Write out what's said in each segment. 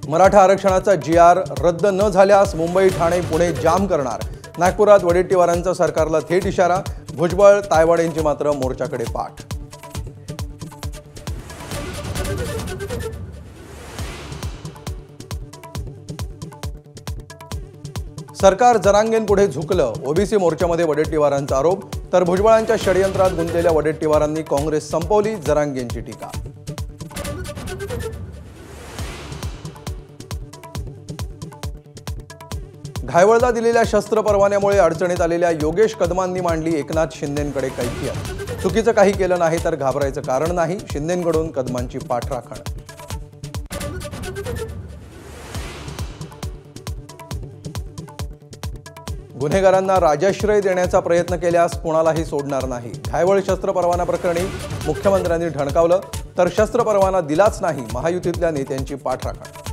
मराठा आरक्षणाचा जी.आर. रद्द न झाल्यास मुंबई, ठाणे, पुणे जाम करणार। नागपुरात वडेट्टीवारांचा सरकारला थेट इशारा। भुजबळ, तायवाडेंची मात्र मोर्चाकडे पाठ। सरकार जरांगेंपुढे झुकलं, ओबीसी मोर्चामध्ये वडेट्टीवारांचा आरोप। तर भुजबळांच्या षडयंत्रात गुंतलेल्या वडेट्टीवारांनी काँग्रेस संपवली, जरांगेंची टीका। घायवळला दिलेल्या शस्त्र परवान्यामुळे अडचणीत आलेल्या योगेश कदमांनी मांडली एकनाथ शिंदेंकडे कैफियत। चुकीचं काही केलं नाही तर घाबरायचं कारण नाही, शिंदेंकडून कदमांची पाठराखण। गुन्हेगारांना राजाश्रय देण्याचा प्रयत्न केल्यास कोणालाही सोडणार नाही। घायवळ शस्त्र परवाना प्रकरणी मुख्यमंत्र्यांनी ठणकावलं, तर शस्त्र परवाना दिलाच नाही, महायुतीतल्या नेत्यांची पाठराखण।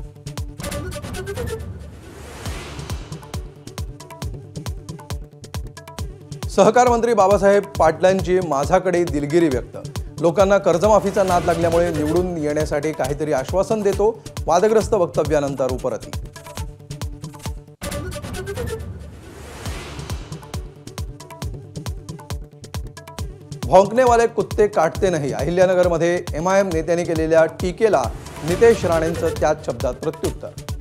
सहकार मंत्री बाबासाहेब पाटलांची माझाकडे दिलगिरी व्यक्त। लोकांना कर्जमाफीचा नाद लागल्यामुळे निवडून येण्यासाठी काहीतरी आश्वासन देतो, वादग्रस्त वक्तव्यानंतर उपरती। भौंकने वाले कुत्ते काटते नहीं, अहिल्यानगरमध्ये एमआयएम नेत्यांनी केलेल्या टीकेला नितेश राणेंचं त्याच शब्दात प्रत्युत्तर।